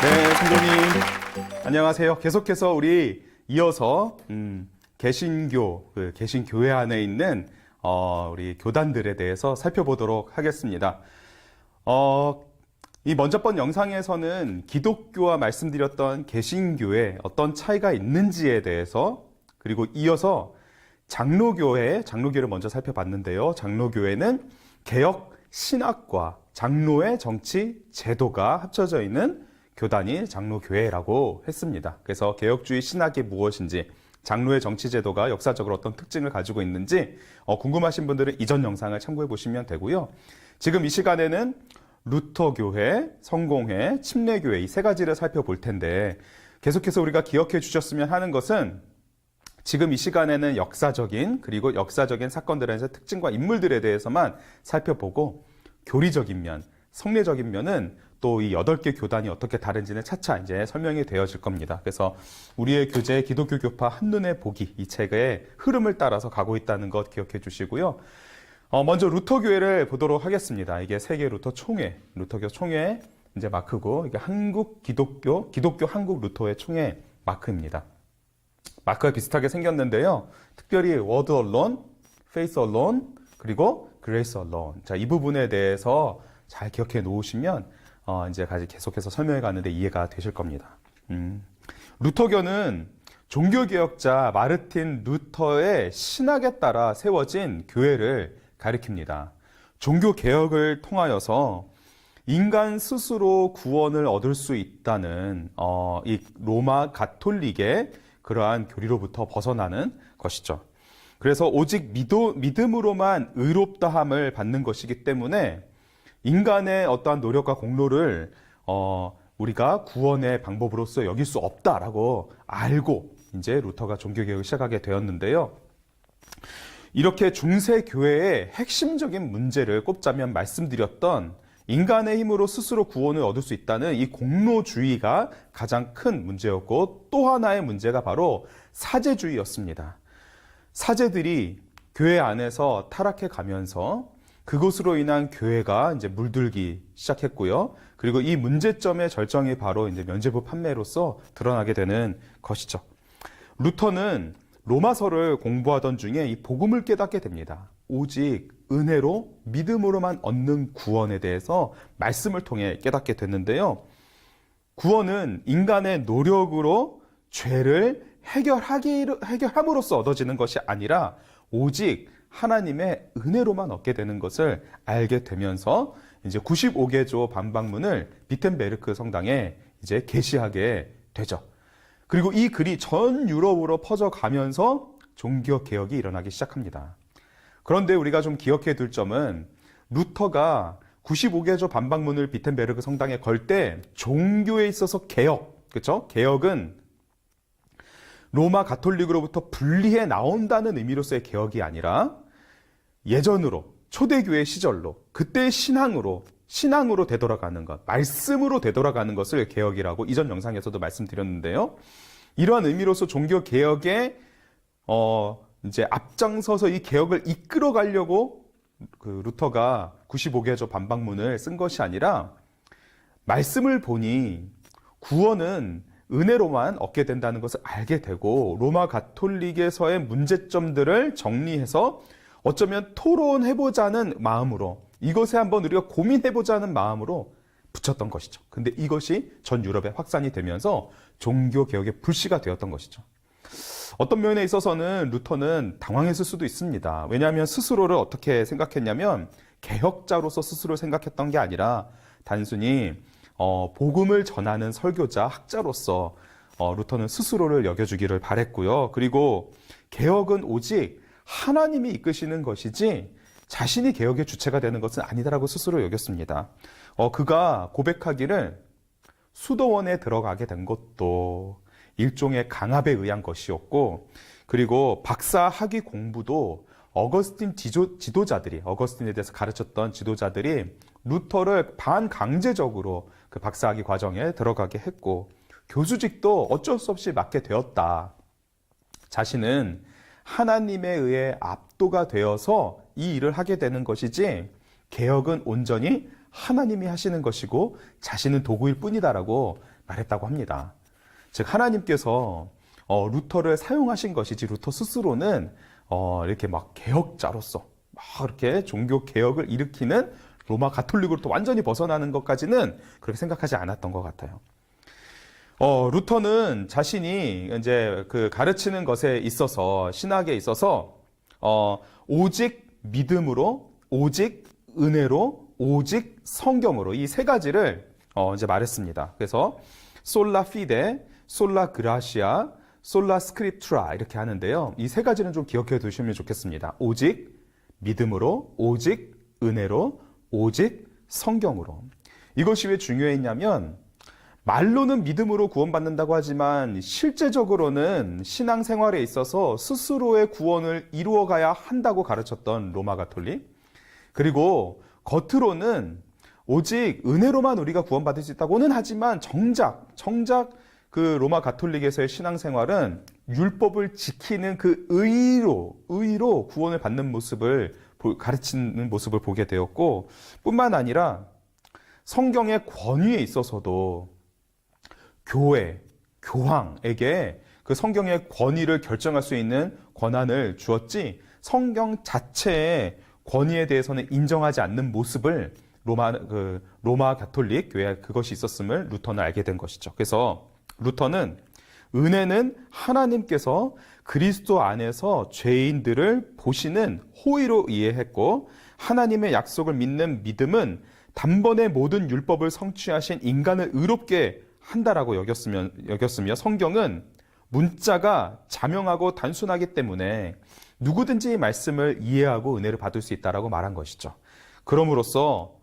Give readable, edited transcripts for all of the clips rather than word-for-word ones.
네, 성도님 안녕하세요. 계속해서 우리 이어서 개신교, 개신교회 안에 있는 우리 교단들에 대해서 살펴보도록 하겠습니다. 이 먼저 번 영상에서는 기독교와 말씀드렸던 개신교에 어떤 차이가 있는지에 대해서, 그리고 이어서 장로교를 먼저 살펴봤는데요. 장로교회는 개혁 신학과 장로의 정치 제도가 합쳐져 있는 교단이 장로교회라고 했습니다. 그래서 개혁주의 신학이 무엇인지, 장로의 정치 제도가 역사적으로 어떤 특징을 가지고 있는지 궁금하신 분들은 이전 영상을 참고해 보시면 되고요. 지금 이 시간에는 루터교회, 성공회, 침례교회 이 세 가지를 살펴볼 텐데, 계속해서 우리가 기억해 주셨으면 하는 것은 지금 이 시간에는 그리고 역사적인 사건들의 특징과 인물들에 대해서만 살펴보고, 교리적인 면, 성례적인 면은 또 이 8개 교단이 어떻게 다른지는 차차 이제 설명이 되어질 겁니다. 그래서 우리의 교재 기독교 교파 한눈에 보기 이 책의 흐름을 따라서 가고 있다는 것 기억해 주시고요. 먼저 루터교회를 보도록 하겠습니다. 이게 세계 루터 총회, 루터교 총회 이제 마크고, 이게 한국 기독교 한국 루터회 총회 마크입니다. 마크가 비슷하게 생겼는데요. 특별히 word alone, faith alone, 그리고 grace alone. 자, 이 부분에 대해서 잘 기억해 놓으시면 이제 계속해서 설명해 가는데 이해가 되실 겁니다. 루터교는 종교개혁자 마르틴 루터의 신학에 따라 세워진 교회를 가리킵니다. 종교개혁을 통하여서 인간 스스로 구원을 얻을 수 있다는 이 로마 가톨릭의 그러한 교리로부터 벗어나는 것이죠. 그래서 오직 믿음으로만 의롭다함을 받는 것이기 때문에 인간의 어떠한 노력과 공로를 우리가 구원의 방법으로서 여길 수 없다라고 알고 이제 루터가 종교개혁을 시작하게 되었는데요. 이렇게 중세 교회의 핵심적인 문제를 꼽자면 말씀드렸던 인간의 힘으로 스스로 구원을 얻을 수 있다는 이 공로주의가 가장 큰 문제였고, 또 하나의 문제가 바로 사제주의였습니다. 사제들이 교회 안에서 타락해 가면서 그것으로 인한 교회가 이제 물들기 시작했고요. 그리고 이 문제점의 절정이 바로 이제 면죄부 판매로서 드러나게 되는 것이죠. 루터는 로마서를 공부하던 중에 이 복음을 깨닫게 됩니다. 오직 은혜로 믿음으로만 얻는 구원에 대해서 말씀을 통해 깨닫게 됐는데요. 구원은 인간의 노력으로 죄를 해결함으로써 얻어지는 것이 아니라 오직 하나님의 은혜로만 얻게 되는 것을 알게 되면서 이제 95개조 반박문을 비텐베르크 성당에 이제 게시하게 되죠. 그리고 이 글이 전 유럽으로 퍼져가면서 종교 개혁이 일어나기 시작합니다. 그런데 우리가 좀 기억해 둘 점은, 루터가 95개조 반박문을 비텐베르크 성당에 걸 때 종교에 있어서 그렇죠? 개혁은 로마 가톨릭으로부터 분리해 나온다는 의미로서의 개혁이 아니라 예전으로, 초대교회 시절로, 그때의 신앙으로 되돌아가는 것, 말씀으로 되돌아가는 것을 개혁이라고 이전 영상에서도 말씀드렸는데요. 이러한 의미로서 종교 개혁에 이제 앞장서서 이 개혁을 이끌어 가려고 루터가 95개조 반박문을 쓴 것이 아니라, 말씀을 보니 구원은 은혜로만 얻게 된다는 것을 알게 되고, 로마 가톨릭에서의 문제점들을 정리해서 어쩌면 토론해보자는 마음으로, 이것에 한번 우리가 고민해보자는 마음으로 붙였던 것이죠. 근데 이것이 전 유럽에 확산이 되면서 종교개혁의 불씨가 되었던 것이죠. 어떤 면에 있어서는 루터는 당황했을 수도 있습니다. 왜냐하면 스스로를 어떻게 생각했냐면, 개혁자로서 스스로를 생각했던 게 아니라 단순히 복음을 전하는 설교자, 학자로서 루터는 스스로를 여겨주기를 바랬고요. 그리고 개혁은 오직 하나님이 이끄시는 것이지 자신이 개혁의 주체가 되는 것은 아니다라고 스스로 여겼습니다. 그가 고백하기를 수도원에 들어가게 된 것도 일종의 강압에 의한 것이었고, 그리고 박사 학위 공부도 어거스틴에 대해서 가르쳤던 지도자들이 루터를 반강제적으로 그 박사학위 과정에 들어가게 했고, 교수직도 어쩔 수 없이 맡게 되었다. 자신은 하나님에 의해 압도가 되어서 이 일을 하게 되는 것이지, 개혁은 온전히 하나님이 하시는 것이고 자신은 도구일 뿐이다라고 말했다고 합니다. 즉 하나님께서 루터를 사용하신 것이지 루터 스스로는 이렇게 막 개혁자로서 막 이렇게 종교 개혁을 일으키는 로마 가톨릭으로부터 완전히 벗어나는 것까지는 그렇게 생각하지 않았던 것 같아요. 루터는 자신이 이제 그 가르치는 것에 있어서 신학에 있어서 오직 믿음으로, 오직 은혜로, 오직 성경으로 이 세 가지를 이제 말했습니다. 그래서 솔라 피데, 솔라 그라시아, 솔라 스크립투라 이렇게 하는데요. 이 세 가지는 좀 기억해 두시면 좋겠습니다. 오직 믿음으로, 오직 은혜로, 오직 성경으로. 이것이 왜 중요했냐면 말로는 믿음으로 구원받는다고 하지만 실제적으로는 신앙생활에 있어서 스스로의 구원을 이루어가야 한다고 가르쳤던 로마 가톨릭, 그리고 겉으로는 오직 은혜로만 우리가 구원받을 수 있다고는 하지만 정작 그 로마 가톨릭에서의 신앙생활은 율법을 지키는 그 의로 구원을 받는 모습을 가르치는 모습을 보게 되었고, 뿐만 아니라 성경의 권위에 있어서도 교회, 교황에게 그 성경의 권위를 결정할 수 있는 권한을 주었지 성경 자체의 권위에 대해서는 인정하지 않는 모습을 로마 가톨릭 교회에 그것이 있었음을 루터는 알게 된 것이죠. 그래서 루터는 은혜는 하나님께서 그리스도 안에서 죄인들을 보시는 호의로 이해했고, 하나님의 약속을 믿는 믿음은 단번에 모든 율법을 성취하신 인간을 의롭게 한다라고 여겼으며 성경은 문자가 자명하고 단순하기 때문에 누구든지 이 말씀을 이해하고 은혜를 받을 수 있다라고 말한 것이죠. 그럼으로써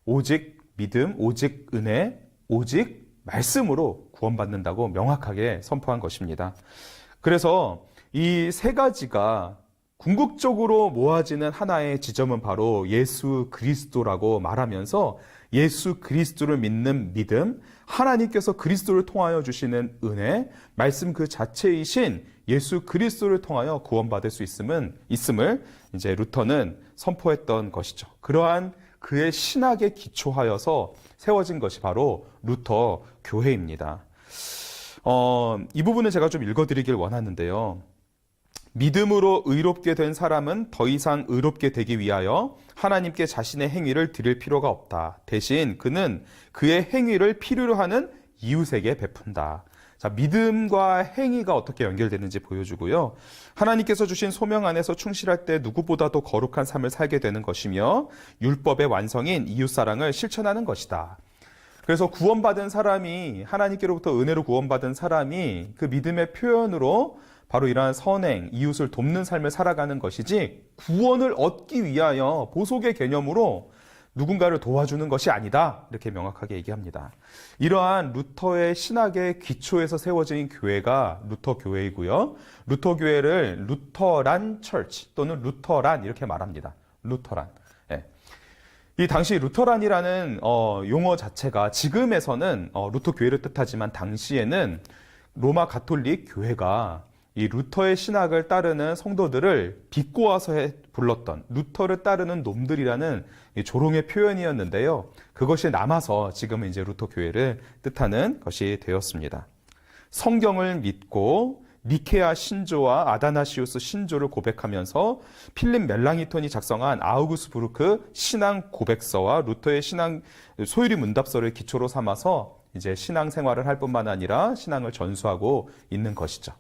오직 믿음, 오직 은혜, 오직 말씀으로 구원받는다고 명확하게 선포한 것입니다. 그래서 이 세 가지가 궁극적으로 모아지는 하나의 지점은 바로 예수 그리스도라고 말하면서 예수 그리스도를 믿는 믿음, 하나님께서 그리스도를 통하여 주시는 은혜, 말씀 그 자체이신 예수 그리스도를 통하여 구원받을 수 있음을 이제 루터는 선포했던 것이죠. 그러한 그의 신학에 기초하여서 세워진 것이 바로 루터 교회입니다. 이 부분은 제가 좀 읽어드리길 원하는데요. 믿음으로 의롭게 된 사람은 더 이상 의롭게 되기 위하여 하나님께 자신의 행위를 드릴 필요가 없다. 대신 그는 그의 행위를 필요로 하는 이웃에게 베푼다. 자, 믿음과 행위가 어떻게 연결되는지 보여주고요. 하나님께서 주신 소명 안에서 충실할 때 누구보다도 거룩한 삶을 살게 되는 것이며 율법의 완성인 이웃사랑을 실천하는 것이다. 그래서 구원받은 사람이, 하나님께로부터 은혜로 구원받은 사람이 그 믿음의 표현으로 바로 이러한 선행, 이웃을 돕는 삶을 살아가는 것이지 구원을 얻기 위하여 보속의 개념으로 누군가를 도와주는 것이 아니다. 이렇게 명확하게 얘기합니다. 이러한 루터의 신학의 기초에서 세워진 교회가 루터 교회이고요. 루터 교회를 루터란 처치 또는 루터란 이렇게 말합니다. 루터란. 네. 이 당시 루터란이라는 용어 자체가 지금에서는 루터 교회를 뜻하지만 당시에는 로마 가톨릭 교회가 이 루터의 신학을 따르는 성도들을 비꼬아서 불렀던 루터를 따르는 놈들이라는 조롱의 표현이었는데요. 그것이 남아서 지금은 이제 루터 교회를 뜻하는 것이 되었습니다. 성경을 믿고 니케아 신조와 아다나시우스 신조를 고백하면서 필립 멜랑이톤이 작성한 아우구스부르크 신앙 고백서와 루터의 신앙 소유리 문답서를 기초로 삼아서 이제 신앙 생활을 할 뿐만 아니라 신앙을 전수하고 있는 것이죠.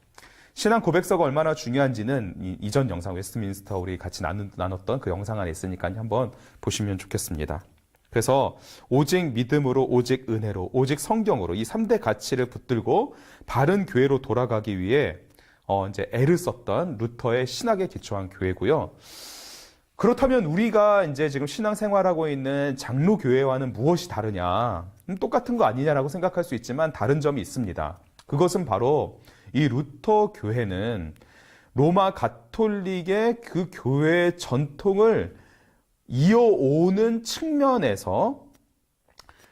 신앙 고백서가 얼마나 중요한지는 이전 영상 웨스트민스터 우리 같이 나눴던 그 영상 안에 있으니까 한번 보시면 좋겠습니다. 그래서 오직 믿음으로, 오직 은혜로, 오직 성경으로 이 3대 가치를 붙들고 바른 교회로 돌아가기 위해 이제 애를 썼던 루터의 신학에 기초한 교회고요. 그렇다면 우리가 이제 지금 신앙생활하고 있는 장로 교회와는 무엇이 다르냐? 똑같은 거 아니냐라고 생각할 수 있지만 다른 점이 있습니다. 그것은 바로 이 루터 교회는 로마 가톨릭의 그 교회의 전통을 이어오는 측면에서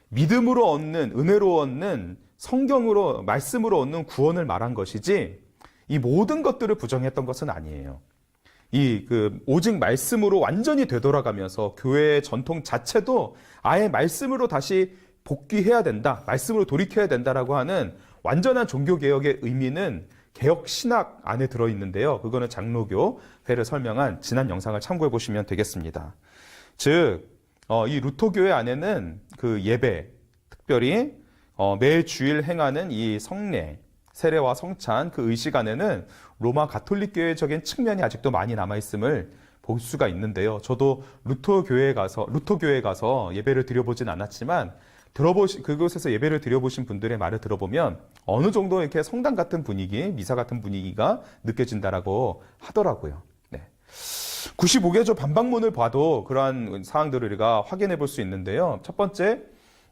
믿음으로 얻는, 은혜로 얻는, 성경으로, 말씀으로 얻는 구원을 말한 것이지 이 모든 것들을 부정했던 것은 아니에요. 오직 말씀으로 완전히 되돌아가면서 교회의 전통 자체도 아예 말씀으로 다시 복귀해야 된다, 말씀으로 돌이켜야 된다라고 하는 완전한 종교개혁의 의미는 개혁 신학 안에 들어있는데요. 그거는 장로교회를 설명한 지난 영상을 참고해 보시면 되겠습니다. 즉, 이 루터교회 안에는 그 예배, 특별히 매 주일 행하는 이 성례, 세례와 성찬, 그 의식 안에는 로마 가톨릭교회적인 측면이 아직도 많이 남아있음을 볼 수가 있는데요. 저도 루터교회에 가서 예배를 드려보진 않았지만, 그곳에서 예배를 드려보신 분들의 말을 들어보면 어느 정도 이렇게 성당 같은 분위기, 미사 같은 분위기가 느껴진다라고 하더라고요. 네. 95개조 반박문을 봐도 그러한 사항들을 우리가 확인해 볼 수 있는데요. 첫 번째,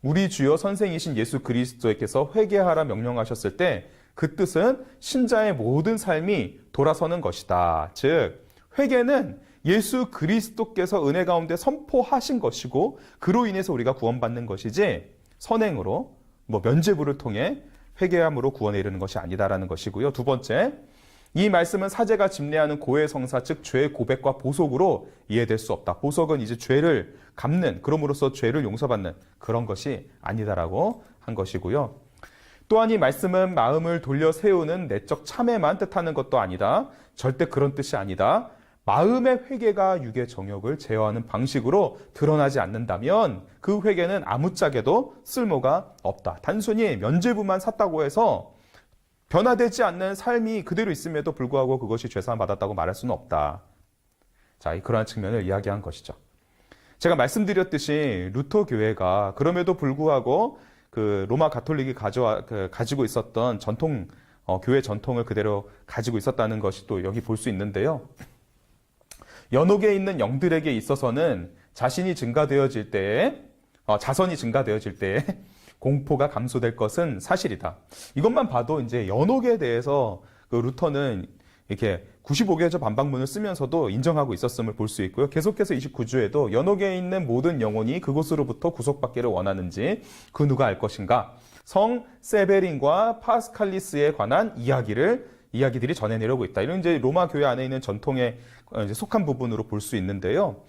우리 주여 선생이신 예수 그리스도께서 회개하라 명령하셨을 때 그 뜻은 신자의 모든 삶이 돌아서는 것이다. 즉, 회개는 예수 그리스도께서 은혜 가운데 선포하신 것이고 그로 인해서 우리가 구원받는 것이지 선행으로 면죄부를 통해 회개함으로 구원에 이르는 것이 아니다라는 것이고요. 두 번째, 이 말씀은 사제가 집례하는 고해성사, 즉 죄의 고백과 보속으로 이해될 수 없다. 보속은 이제 죄를 갚는, 그럼으로써 죄를 용서받는 그런 것이 아니다라고 한 것이고요. 또한 이 말씀은 마음을 돌려 세우는 내적 참회만 뜻하는 것도 아니다. 절대 그런 뜻이 아니다. 마음의 회개가 육의 정욕을 제어하는 방식으로 드러나지 않는다면 그 회개는 아무짝에도 쓸모가 없다. 단순히 면죄부만 샀다고 해서 변화되지 않는 삶이 그대로 있음에도 불구하고 그것이 죄사함 받았다고 말할 수는 없다. 자, 그러한 측면을 이야기한 것이죠. 제가 말씀드렸듯이 루터 교회가 그럼에도 불구하고 그 로마 가톨릭이 가지고 있었던 전통, 교회 전통을 그대로 가지고 있었다는 것이 또 여기 볼 수 있는데요. 연옥에 있는 영들에게 있어서는 자선이 증가되어질 때에 공포가 감소될 것은 사실이다. 이것만 봐도 이제 연옥에 대해서 그 루터는 이렇게 95개조 반박문을 쓰면서도 인정하고 있었음을 볼 수 있고요. 계속해서 29주에도 연옥에 있는 모든 영혼이 그곳으로부터 구속받기를 원하는지 그 누가 알 것인가? 성 세베린과 파스칼리스에 관한 이야기들이 전해내려고 있다. 이런 이제 로마 교회 안에 있는 전통에 이제 속한 부분으로 볼 수 있는데요.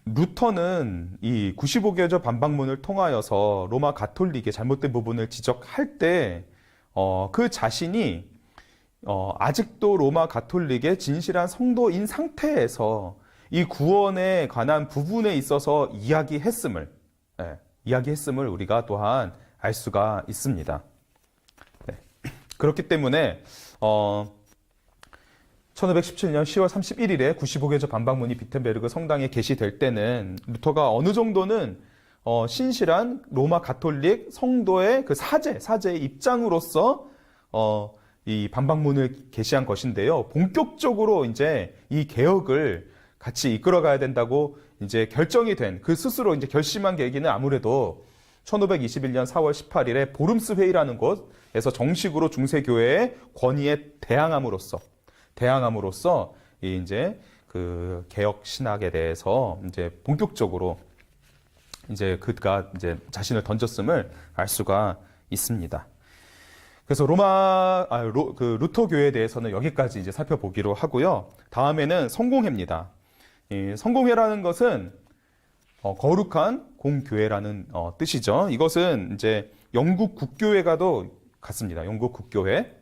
루터는 이 95개조 반박문을 통하여서 로마 가톨릭의 잘못된 부분을 지적할 때, 그 자신이 아직도 로마 가톨릭의 진실한 성도인 상태에서 이 구원에 관한 부분에 있어서 이야기했음을 우리가 또한 알 수가 있습니다. 네. 그렇기 때문에 1517년 10월 31일에 95개조 반박문이 비텐베르그 성당에 게시될 때는 루터가 어느 정도는 신실한 로마 가톨릭 성도의 그 사제의 입장으로서 이 반박문을 게시한 것인데요. 본격적으로 이제 이 개혁을 같이 이끌어가야 된다고 이제 결정이 된 그 스스로 이제 결심한 계기는 아무래도 1521년 4월 18일에 보름스 회의라는 곳에서 정식으로 중세교회의 권위에 대항함으로써 이제 그 개혁 신학에 대해서 이제 본격적으로 이제 그가 이제 자신을 던졌음을 알 수가 있습니다. 그래서 루터 교회에 대해서는 여기까지 이제 살펴보기로 하고요. 다음에는 성공회입니다. 이 성공회라는 것은 거룩한 공교회라는 뜻이죠. 이것은 이제 영국 국교회가도 같습니다. 영국 국교회.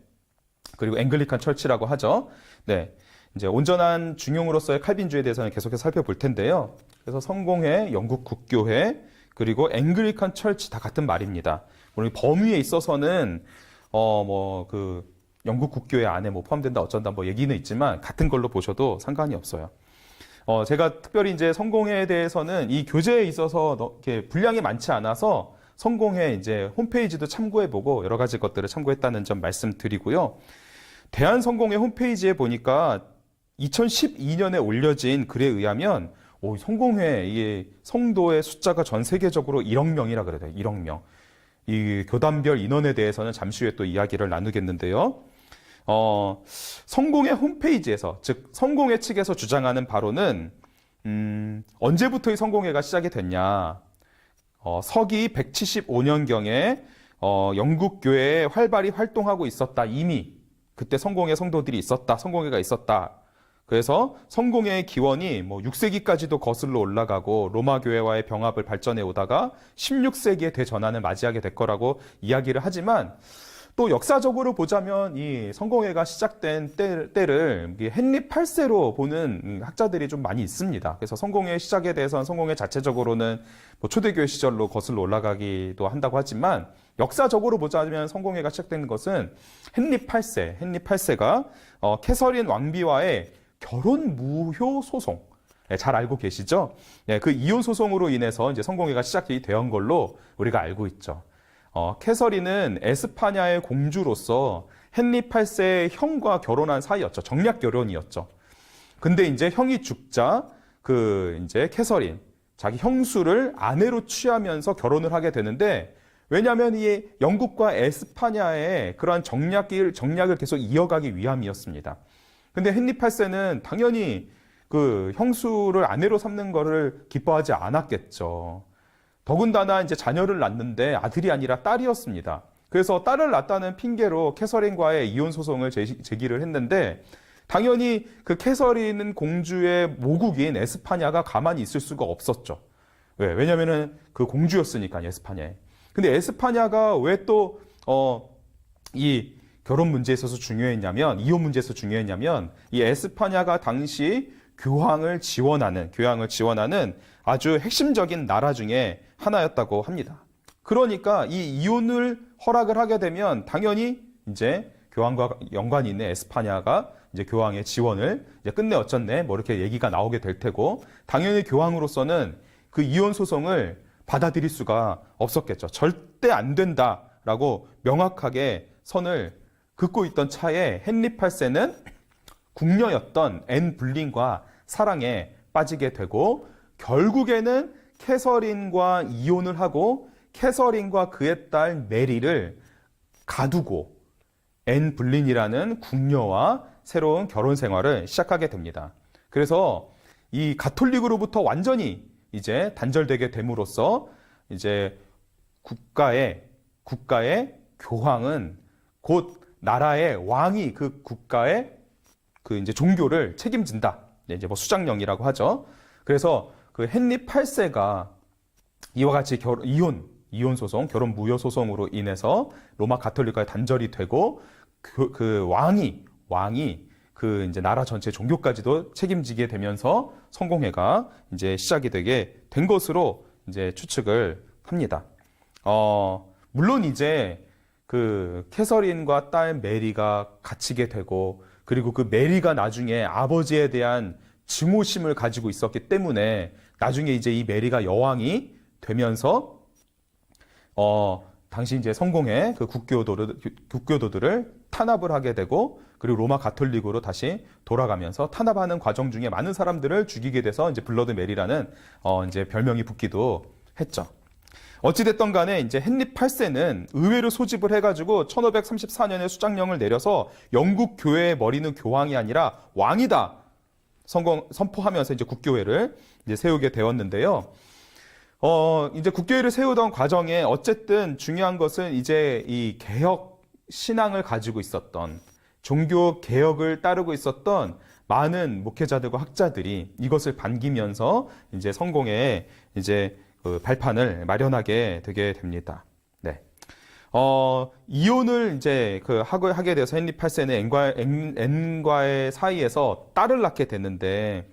그리고 앵글리칸 철치라고 하죠. 네. 이제 온전한 중용으로서의 칼빈주의에 대해서는 계속해서 살펴볼 텐데요. 그래서 성공회, 영국 국교회, 그리고 앵글리칸 철치 다 같은 말입니다. 물론 범위에 있어서는 영국 국교회 안에 포함된다 어쩐다 얘기는 있지만 같은 걸로 보셔도 상관이 없어요. 제가 특별히 이제 성공회에 대해서는 이 교재에 있어서 이렇게 분량이 많지 않아서 성공회 이제 홈페이지도 참고해보고 여러 가지 것들을 참고했다는 점 말씀드리고요. 대한성공회 홈페이지에 보니까 2012년에 올려진 글에 의하면 성공회 이 성도의 숫자가 전 세계적으로 1억 명이라 그래요. 1억 명. 이 교단별 인원에 대해서는 잠시 후에 또 이야기를 나누겠는데요. 성공회 홈페이지에서, 즉 성공회 측에서 주장하는 바로는 언제부터 이 성공회가 시작이 됐냐. 서기 175년경에 영국 교회에 활발히 활동하고 있었다. 이미 그때 성공의 성도들이 있었다. 성공회가 있었다. 그래서 성공회의 기원이 뭐 6세기까지도 거슬러 올라가고 로마 교회와의 병합을 발전해 오다가 16세기에 대전환을 맞이하게 될 거라고 이야기를 하지만 또 역사적으로 보자면 이 성공회가 시작된 때를 헨리 8세로 보는 학자들이 좀 많이 있습니다. 그래서 성공회 시작에 대해서는 성공회 자체적으로는 뭐 초대교회 시절로 거슬러 올라가기도 한다고 하지만 역사적으로 보자면 성공회가 시작된 것은 헨리 8세가 캐서린 왕비와의 결혼 무효 소송, 잘 알고 계시죠? 그 이혼 소송으로 인해서 이제 성공회가 시작이 된 걸로 우리가 알고 있죠. 캐서린은 에스파냐의 공주로서 헨리 8세의 형과 결혼한 사이였죠. 정략 결혼이었죠. 근데 이제 형이 죽자 이제 캐서린 자기 형수를 아내로 취하면서 결혼을 하게 되는데 왜냐하면 이 영국과 에스파냐의 그러한 정략을 계속 이어가기 위함이었습니다. 근데 헨리 8세는 당연히 그 형수를 아내로 삼는 것을 기뻐하지 않았겠죠. 더군다나 이제 자녀를 낳는데 아들이 아니라 딸이었습니다. 그래서 딸을 낳았다는 핑계로 캐서린과의 이혼 소송을 제기를 했는데 당연히 그 캐서린 공주의 모국인 에스파냐가 가만히 있을 수가 없었죠. 왜냐면은 그 공주였으니까 에스파냐에. 근데 에스파냐가 왜 또 이 결혼 문제에 있어서 중요했냐면 이혼 문제에 있어서 중요했냐면 이 에스파냐가 당시 교황을 지원하는 아주 핵심적인 나라 중에 하나였다고 합니다. 그러니까 이 이혼을 허락을 하게 되면 당연히 이제 교황과 연관이 있는 에스파냐가 이제 교황의 지원을 이제 끝내 어쩌네 뭐 이렇게 얘기가 나오게 될 테고 당연히 교황으로서는 그 이혼 소송을 받아들일 수가 없었겠죠. 절대 안 된다라고 명확하게 선을 긋고 있던 차에 헨리 8세는 궁녀였던 앤 불린과 사랑에 빠지게 되고 결국에는 캐서린과 이혼을 하고 캐서린과 그의 딸 메리를 가두고 앤 불린이라는 궁녀와 새로운 결혼 생활을 시작하게 됩니다. 그래서 이 가톨릭으로부터 완전히 이제 단절되게 됨으로써 이제 국가의 교황은 곧 나라의 왕이 그 국가의 그 이제 종교를 책임진다. 이제 뭐 수장령이라고 하죠. 그래서 그 헨리 8세가 이와 같이 이혼 소송, 결혼 무효 소송으로 인해서 로마 가톨릭과의 단절이 되고 그 왕이 그 이제 나라 전체 종교까지도 책임지게 되면서 성공회가 이제 시작이 되게 된 것으로 이제 추측을 합니다. 물론 이제 그 캐서린과 딸 메리가 갇히게 되고 그리고 그 메리가 나중에 아버지에 대한 증오심을 가지고 있었기 때문에 나중에 이제 이 메리가 여왕이 되면서 당시 이제 성공회 그 국교도들을 탄압을 하게 되고 그리고 로마 가톨릭으로 다시 돌아가면서 탄압하는 과정 중에 많은 사람들을 죽이게 돼서 이제 블러드 메리라는 이제 별명이 붙기도 했죠. 어찌됐던 간에 이제 헨리 8세는 의회를 소집을 해가지고 1534년에 수장령을 내려서 영국 교회의 머리는 교황이 아니라 왕이다 선포하면서 이제 국교회를 이제 세우게 되었는데요. 이제 국교회를 세우던 과정에 어쨌든 중요한 것은 이제 이 개혁 신앙을 가지고 있었던 종교 개혁을 따르고 있었던 많은 목회자들과 학자들이 이것을 반기면서 이제 성공회에 이제 그 발판을 마련하게 되게 됩니다. 네. 이혼을 이제 하게 돼서 헨리 8세는 앤과의 사이에서 딸을 낳게 됐는데,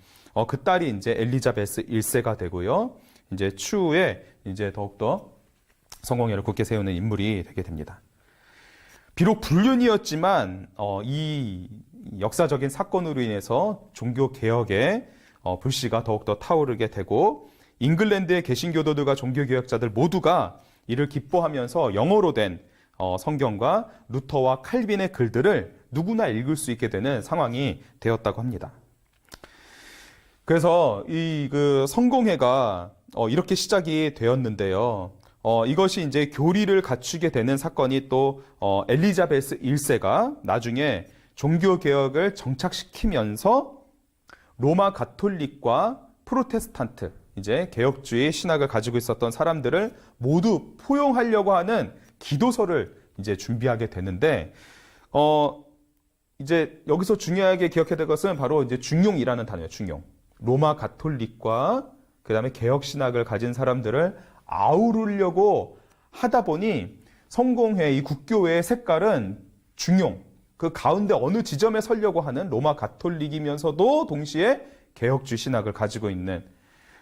그 딸이 이제 엘리자베스 1세가 되고요. 이제 추후에 이제 더욱더 성공회를 굳게 세우는 인물이 되게 됩니다. 비록 불륜이었지만, 이 역사적인 사건으로 인해서 종교 개혁의 불씨가 더욱더 타오르게 되고, 잉글랜드의 개신교도들과 종교개혁자들 모두가 이를 기뻐하면서 영어로 된 성경과 루터와 칼빈의 글들을 누구나 읽을 수 있게 되는 상황이 되었다고 합니다. 그래서 이 성공회가 이렇게 시작이 되었는데요. 이것이 이제 교리를 갖추게 되는 사건이 또 엘리자베스 1세가 나중에 종교개혁을 정착시키면서 로마 가톨릭과 프로테스탄트 이제 개혁주의 신학을 가지고 있었던 사람들을 모두 포용하려고 하는 기도서를 이제 준비하게 되는데, 이제 여기서 중요하게 기억해야 될 것은 바로 이제 중용이라는 단어예요. 중용. 로마 가톨릭과 그다음에 개혁 신학을 가진 사람들을 아우르려고 하다 보니 성공회 이 국교회의 색깔은 중용. 그 가운데 어느 지점에 서려고 하는 로마 가톨릭이면서도 동시에 개혁주의 신학을 가지고 있는,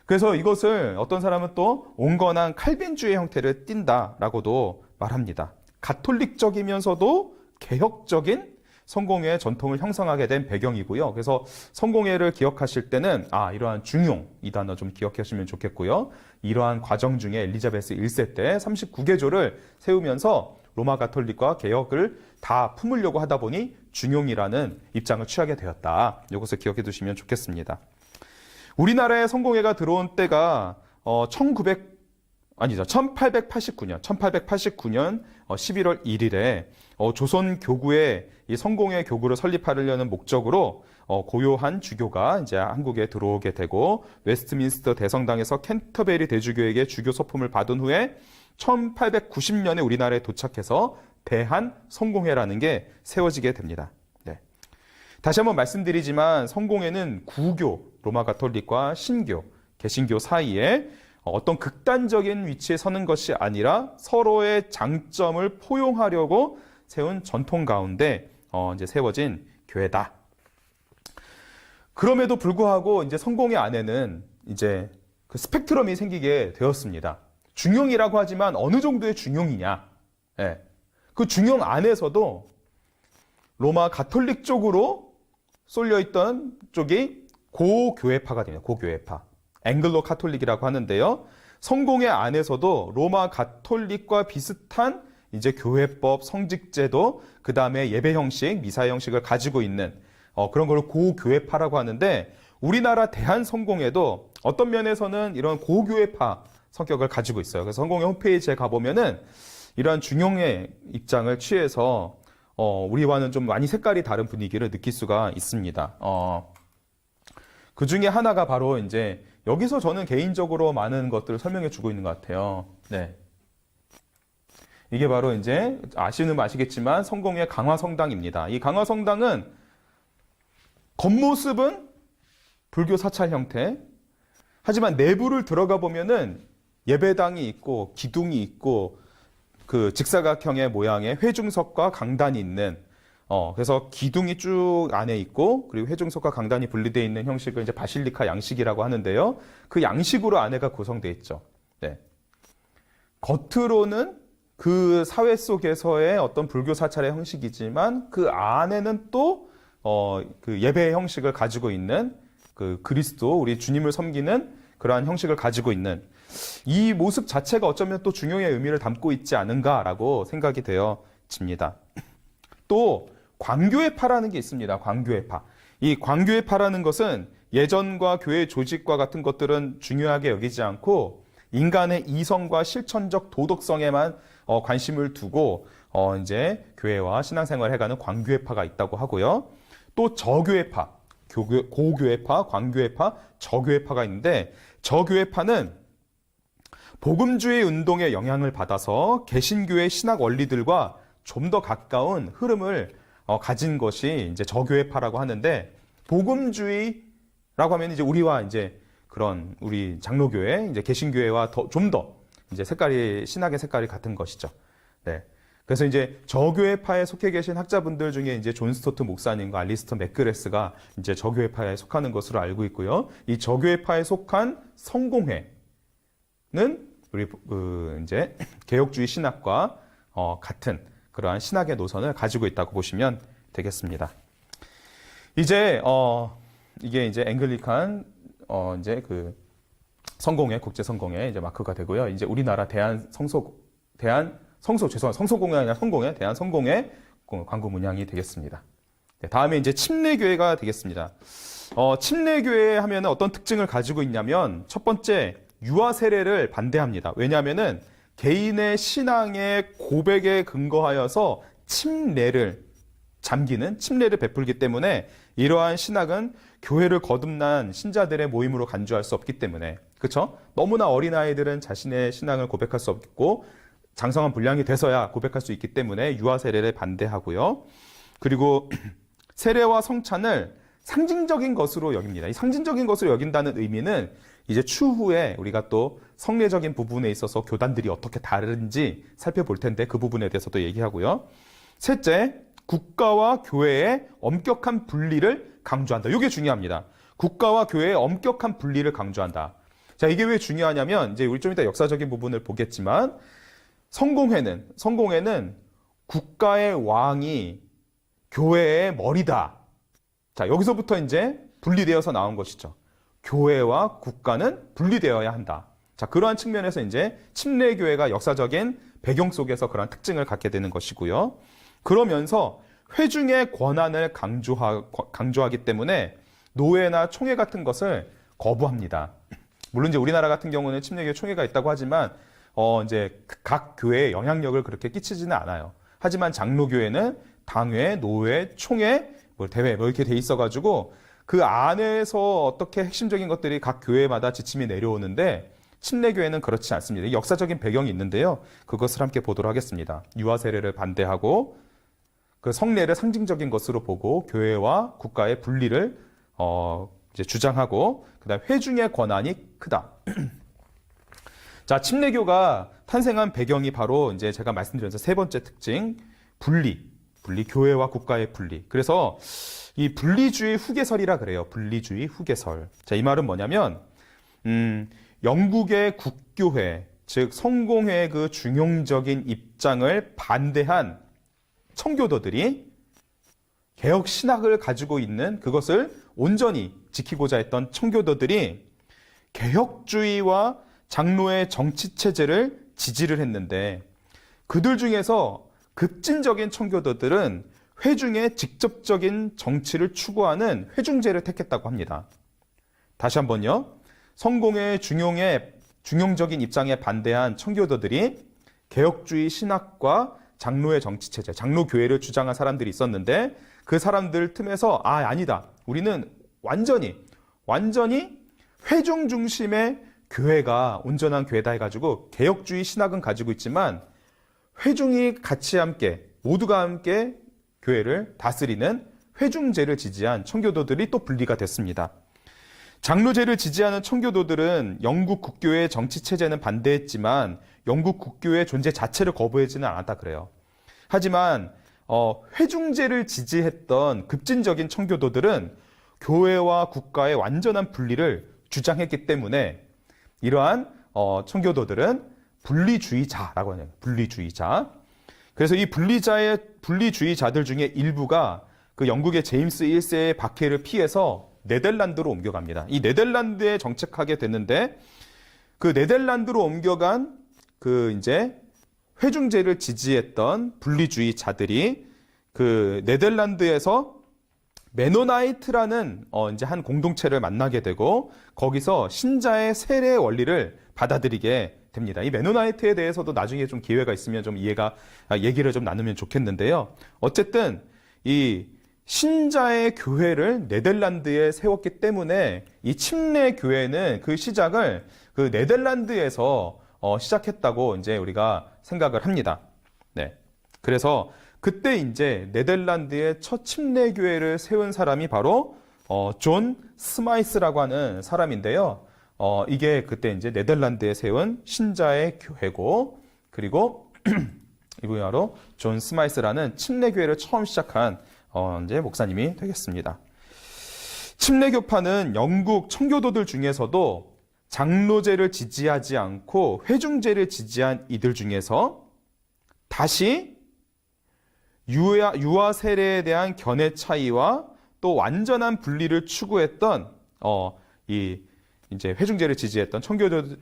그래서 이것을 어떤 사람은 또 온건한 칼빈주의 형태를 띈다라고도 말합니다. 가톨릭적이면서도 개혁적인 성공회의 전통을 형성하게 된 배경이고요. 그래서 성공회를 기억하실 때는 이러한 중용, 이 단어 좀 기억하시면 좋겠고요. 이러한 과정 중에 엘리자베스 1세 때 39개조를 세우면서 로마 가톨릭과 개혁을 다 품으려고 하다 보니 중용이라는 입장을 취하게 되었다. 이것을 기억해 두시면 좋겠습니다. 우리나라에 성공회가 들어온 때가 1889년 11월 1일에 조선 교구에 이 성공회 교구를 설립하려는 목적으로 고요한 주교가 이제 한국에 들어오게 되고, 웨스트민스터 대성당에서 캔터베리 대주교에게 주교 서품을 받은 후에 1890년에 우리나라에 도착해서 대한 성공회라는 게 세워지게 됩니다. 네. 다시 한번 말씀드리지만 성공회는 구교, 로마 가톨릭과 신교, 개신교 사이에 어떤 극단적인 위치에 서는 것이 아니라 서로의 장점을 포용하려고 세운 전통 가운데 이제 세워진 교회다. 그럼에도 불구하고 이제 성공회 안에는 이제 그 스펙트럼이 생기게 되었습니다. 중용이라고 하지만 어느 정도의 중용이냐? 예. 그 중용 안에서도 로마 가톨릭 쪽으로 쏠려 있던 쪽이 고교회파가 됩니다. 고교회파. 앵글로 카톨릭이라고 하는데요. 성공회 안에서도 로마 가톨릭과 비슷한 이제 교회법, 성직제도, 그 다음에 예배 형식, 미사 형식을 가지고 있는 그런 걸 고교회파라고 하는데, 우리나라 대한성공회도 어떤 면에서는 이런 고교회파 성격을 가지고 있어요. 그래서 성공회 홈페이지에 가보면은 이러한 중용의 입장을 취해서 우리와는 좀 많이 색깔이 다른 분위기를 느낄 수가 있습니다. 그 중에 하나가 바로 이제 여기서 저는 개인적으로 많은 것들을 설명해 주고 있는 것 같아요. 네. 이게 바로 이제 아시는 분 아시겠지만 성공회 강화성당입니다. 이 강화성당은 겉모습은 불교 사찰 형태, 하지만 내부를 들어가 보면은 예배당이 있고 기둥이 있고 그 직사각형의 모양의 회중석과 강단이 있는, 그래서 기둥이 쭉 안에 있고, 그리고 회중석과 강단이 분리되어 있는 형식을 이제 바실리카 양식이라고 하는데요. 그 양식으로 안에가 구성되어 있죠. 네. 겉으로는 그 사회 속에서의 어떤 불교 사찰의 형식이지만 그 안에는 또 그 예배의 형식을 가지고 있는 그 그리스도, 우리 주님을 섬기는 그러한 형식을 가지고 있는 이 모습 자체가 어쩌면 또 중용의 의미를 담고 있지 않은가라고 생각이 되어집니다. 또 광교회파라는 게 있습니다. 광교회파. 이 광교회파라는 것은 예전과 교회 조직과 같은 것들은 중요하게 여기지 않고 인간의 이성과 실천적 도덕성에만 관심을 두고 이제 교회와 신앙생활을 해가는 광교회파가 있다고 하고요. 또 저교회파, 고교회파, 광교회파, 저교회파가 있는데, 저교회파는 복음주의 운동의 영향을 받아서 개신교의 신학 원리들과 좀 더 가까운 흐름을 가진 것이 이제 저교회파라고 하는데, 복음주의라고 하면 이제 우리와 이제 그런 우리 장로교회, 이제 개신교회와 좀 더 이제 신학의 색깔이 같은 것이죠. 네. 그래서 이제 저교회파에 속해 계신 학자분들 중에 이제 존 스토트 목사님과 알리스터 맥그레스가 이제 저교회파에 속하는 것으로 알고 있고요. 이 저교회파에 속한 성공회는 우리 이제 개혁주의 신학과 같은 그러한 신학의 노선을 가지고 있다고 보시면 되겠습니다. 이제 이게 이제 앵글리칸 이제 그 성공회, 국제 성공회 이제 마크가 되고요. 이제 우리나라 성소공회 아니라 성공회, 대한성공회 광고 문양이 되겠습니다. 네, 다음에 이제 침례교회가 되겠습니다. 침례교회 하면 어떤 특징을 가지고 있냐면, 첫 번째, 유아 세례를 반대합니다. 왜냐하면은 개인의 신앙의 고백에 근거하여서 침례를 베풀기 때문에 이러한 신학은 교회를 거듭난 신자들의 모임으로 간주할 수 없기 때문에, 그렇죠? 너무나 어린 아이들은 자신의 신앙을 고백할 수 없고 장성한 분량이 돼서야 고백할 수 있기 때문에 유아 세례를 반대하고요. 그리고 세례와 성찬을 상징적인 것으로 여깁니다. 이 상징적인 것으로 여긴다는 의미는 이제 추후에 우리가 또 성례적인 부분에 있어서 교단들이 어떻게 다른지 살펴볼 텐데 그 부분에 대해서도 얘기하고요. 셋째, 국가와 교회의 엄격한 분리를 강조한다. 이게 중요합니다. 국가와 교회의 엄격한 분리를 강조한다. 자, 이게 왜 중요하냐면 이제 우리 좀 이따 역사적인 부분을 보겠지만 성공회는 국가의 왕이 교회의 머리다. 자, 여기서부터 이제 분리되어서 나온 것이죠. 교회와 국가는 분리되어야 한다. 자, 그러한 측면에서 이제 침례교회가 역사적인 배경 속에서 그러한 특징을 갖게 되는 것이고요. 그러면서 회중의 권한을 강조하기 때문에 노회나 총회 같은 것을 거부합니다. 물론 이제 우리나라 같은 경우는 침례교회 총회가 있다고 하지만 이제 각 교회에 영향력을 그렇게 끼치지는 않아요. 하지만 장로교회는 당회, 노회, 총회, 대회 이렇게 돼 있어가지고 그 안에서 어떻게 핵심적인 것들이 각 교회마다 지침이 내려오는데 침례교회는 그렇지 않습니다. 역사적인 배경이 있는데요. 그것을 함께 보도록 하겠습니다. 유아 세례를 반대하고 그 성례를 상징적인 것으로 보고 교회와 국가의 분리를 이제 주장하고 그다음 회중의 권한이 크다. 자, 침례교가 탄생한 배경이 바로 이제 제가 말씀드린 세 번째 특징 분리, 교회와 국가의 분리. 그래서 이 분리주의 후계설이라 그래요. 분리주의 후계설. 자, 이 말은 뭐냐면 영국의 국교회, 즉 성공회의 그 중용적인 입장을 반대한 청교도들이 개혁 신학을 가지고 있는 그것을 온전히 지키고자 했던 청교도들이 개혁주의와 장로의 정치 체제를 지지를 했는데 그들 중에서 급진적인 청교도들은 회중의 직접적인 정치를 추구하는 회중제를 택했다고 합니다. 다시 한번요. 성공의 중용적인 입장에 반대한 청교도들이 개혁주의 신학과 장로의 정치체제, 장로교회를 주장한 사람들이 있었는데 그 사람들 틈에서 아니다. 우리는 완전히 회중 중심의 교회가 온전한 교회다 해가지고 개혁주의 신학은 가지고 있지만 회중이 같이 함께 모두가 함께 교회를 다스리는 회중제를 지지한 청교도들이 또 분리가 됐습니다. 장로제를 지지하는 청교도들은 영국 국교의 정치체제는 반대했지만 영국 국교의 존재 자체를 거부하지는 않았다 그래요. 하지만 회중제를 지지했던 급진적인 청교도들은 교회와 국가의 완전한 분리를 주장했기 때문에 이러한 청교도들은 분리주의자라고 하네요. 분리주의자. 그래서 이 분리주의자들 중에 일부가 그 영국의 제임스 1세의 박해를 피해서 네덜란드로 옮겨갑니다. 이 네덜란드에 정착하게 됐는데 그 네덜란드로 옮겨간 그 이제 회중제를 지지했던 분리주의자들이 그 네덜란드에서 메노나이트라는 이제 한 공동체를 만나게 되고 거기서 신자의 세례 원리를 받아들이게 됩니다. 이 메노나이트에 대해서도 나중에 좀 기회가 있으면 좀 얘기를 좀 나누면 좋겠는데요. 어쨌든 이 신자의 교회를 네덜란드에 세웠기 때문에 이 침례 교회는 그 시작을 그 네덜란드에서 시작했다고 이제 우리가 생각을 합니다. 네. 그래서 그때 이제 네덜란드의 첫 침례 교회를 세운 사람이 바로 존 스마이스라고 하는 사람인데요. 이게 그때 이제 네덜란드에 세운 신자의 교회고 그리고 이분이 바로 존 스마이스라는 침례 교회를 처음 시작한 이제 목사님이 되겠습니다. 침례교파는 영국 청교도들 중에서도 장로제를 지지하지 않고 회중제를 지지한 이들 중에서 다시 유아 세례에 대한 견해 차이와 또 완전한 분리를 추구했던 이제 회중제를 지지했던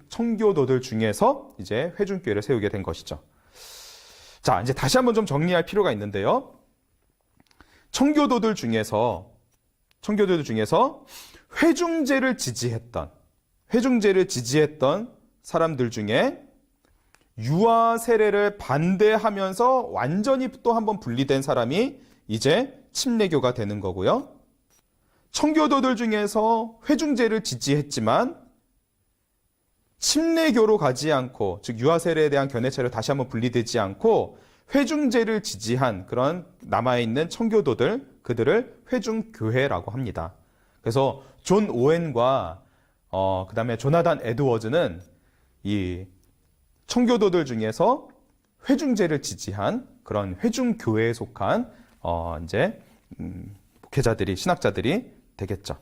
청교도들 중에서 이제 회중교회를 세우게 된 것이죠. 자, 이제 다시 한번 좀 정리할 필요가 있는데요. 청교도들 중에서 회중제를 지지했던 사람들 중에 유아 세례를 반대하면서 완전히 또 한번 분리된 사람이 이제 침례교가 되는 거고요. 청교도들 중에서 회중제를 지지했지만 침례교로 가지 않고, 즉 유아 세례에 대한 견해차로 다시 한번 분리되지 않고 회중제를 지지한 그런 남아있는 청교도들, 그들을 회중교회라고 합니다. 그래서 존 오웬과 그 다음에 조나단 에드워즈는 이 청교도들 중에서 회중제를 지지한 그런 회중교회에 속한 이제 목회자들이, 신학자들이 되겠죠.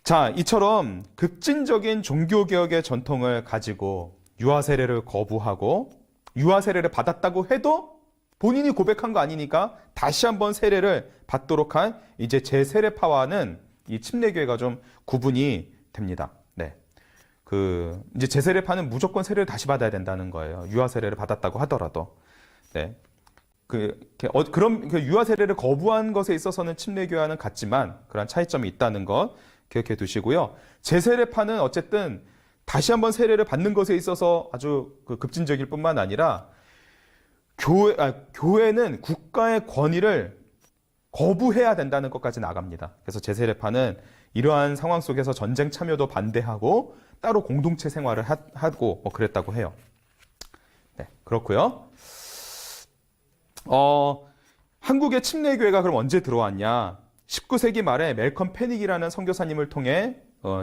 자, 이처럼 급진적인 종교개혁의 전통을 가지고 유아 세례를 거부하고 유아 세례를 받았다고 해도 본인이 고백한 거 아니니까 다시 한번 세례를 받도록 한 이제 재세례파와는 이 침례교회가 좀 구분이 됩니다. 네. 이제 재세례파는 무조건 세례를 다시 받아야 된다는 거예요. 유아 세례를 받았다고 하더라도. 네. 그럼 유아 세례를 거부한 것에 있어서는 침례교회와는 같지만 그런 차이점이 있다는 것 기억해 두시고요. 재세례파는 어쨌든 다시 한번 세례를 받는 것에 있어서 아주 급진적일 뿐만 아니라 교회는 국가의 권위를 거부해야 된다는 것까지 나갑니다. 그래서 재세례파는 이러한 상황 속에서 전쟁 참여도 반대하고 따로 공동체 생활을 하고 그랬다고 해요. 네, 그렇고요. 한국의 침례교회가 그럼 언제 들어왔냐? 19세기 말에 멜컴 패닉이라는 선교사님을 통해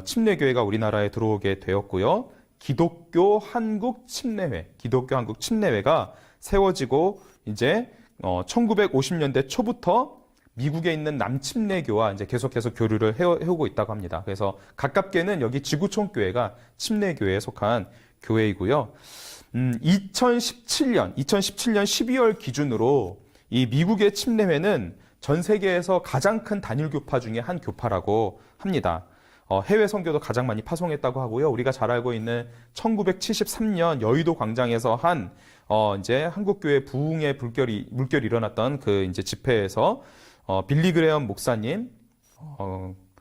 침례교회가 우리나라에 들어오게 되었고요. 기독교 한국 침례회가 세워지고 이제 1950년대 초부터 미국에 있는 남침례교와 이제 계속해서 교류를 해오고 있다고 합니다. 그래서 가깝게는 여기 지구촌교회가 침례교회에 속한 교회이고요. 2017년 12월 기준으로 이 미국의 침례회는 전 세계에서 가장 큰 단일 교파 중에 한 교파라고 합니다. 해외 선교도 가장 많이 파송했다고 하고요. 우리가 잘 알고 있는 1973년 여의도 광장에서 한 이제 한국교회 부흥의 물결이 일어났던 그 이제 집회에서 빌리 그레엄 목사님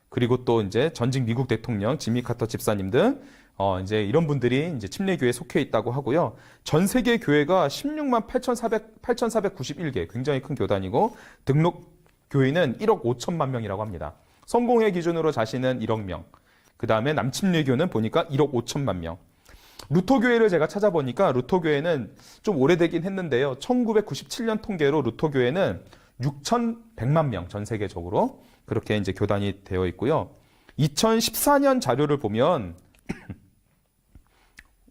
그리고 또 이제 전직 미국 대통령 지미 카터 집사님 등 이제 이런 분들이 이제 침례교회에 속해 있다고 하고요. 전 세계 교회가 16만 8,491개, 굉장히 큰 교단이고 등록 교인은 1억 5천만 명이라고 합니다. 성공회 기준으로 자신은 1억 명. 그 다음에 남침례교는 보니까 1억 5천만 명. 루터교회를 제가 찾아보니까 루터교회는 좀 오래되긴 했는데요. 1997년 통계로 루터교회는 6,100만 명 전 세계적으로 그렇게 이제 교단이 되어 있고요. 2014년 자료를 보면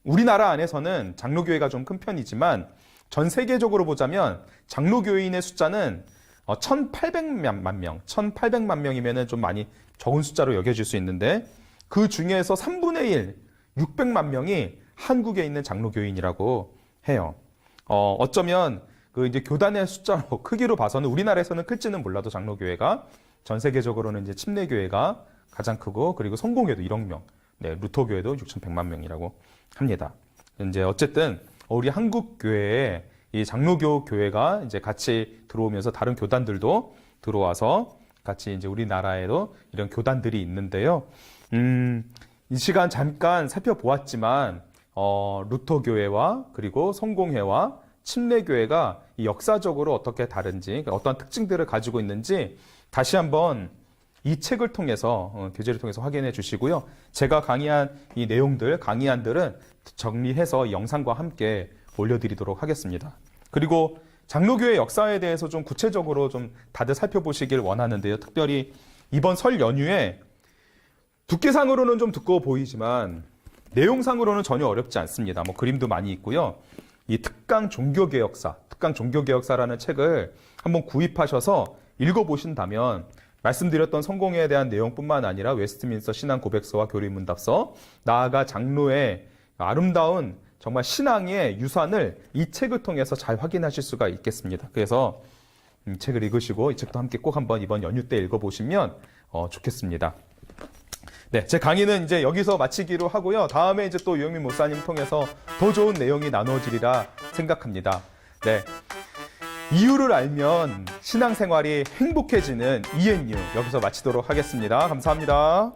우리나라 안에서는 장로교회가 좀 큰 편이지만 전 세계적으로 보자면 장로교인의 숫자는 1,800만 명, 1,800만 명이면 좀 많이 적은 숫자로 여겨질 수 있는데 그 중에서 3분의 1, 600만 명이 한국에 있는 장로교인이라고 해요. 어쩌면 그 이제 교단의 숫자로 크기로 봐서는 우리나라에서는 클지는 몰라도 장로교회가 전 세계적으로는 이제 침례교회가 가장 크고 그리고 성공회도 1억 명, 네, 루터교회도 6,100만 명이라고 합니다. 이제 어쨌든 우리 한국 교회에 이 장로교 교회가 이제 같이 들어오면서 다른 교단들도 들어와서 같이 이제 우리나라에도 이런 교단들이 있는데요. 이 시간 잠깐 살펴보았지만 루터교회와 그리고 성공회와 침례교회가 이 역사적으로 어떻게 다른지, 어떤 특징들을 가지고 있는지 다시 한번 이 책을 통해서 교재를 통해서 확인해 주시고요. 제가 강의한 이 내용들, 강의안들은 정리해서 영상과 함께 올려드리도록 하겠습니다. 그리고 장로교회 역사에 대해서 좀 구체적으로 좀 다들 살펴보시길 원하는데요. 특별히 이번 설 연휴에 두께상으로는 좀 두꺼워 보이지만 내용상으로는 전혀 어렵지 않습니다. 뭐 그림도 많이 있고요. 이 특강 종교개혁사라는 책을 한번 구입하셔서 읽어보신다면 말씀드렸던 성공회에 대한 내용뿐만 아니라 웨스트민스터 신앙 고백서와 교리문답서, 나아가 장로의 아름다운 정말 신앙의 유산을 이 책을 통해서 잘 확인하실 수가 있겠습니다. 그래서 이 책을 읽으시고 이 책도 함께 꼭 한번 이번 연휴 때 읽어보시면 좋겠습니다. 네, 제 강의는 이제 여기서 마치기로 하고요. 다음에 이제 또 유영민 목사님 통해서 더 좋은 내용이 나눠지리라 생각합니다. 네. 이유를 알면 신앙생활이 행복해지는 ENU 여기서 마치도록 하겠습니다. 감사합니다.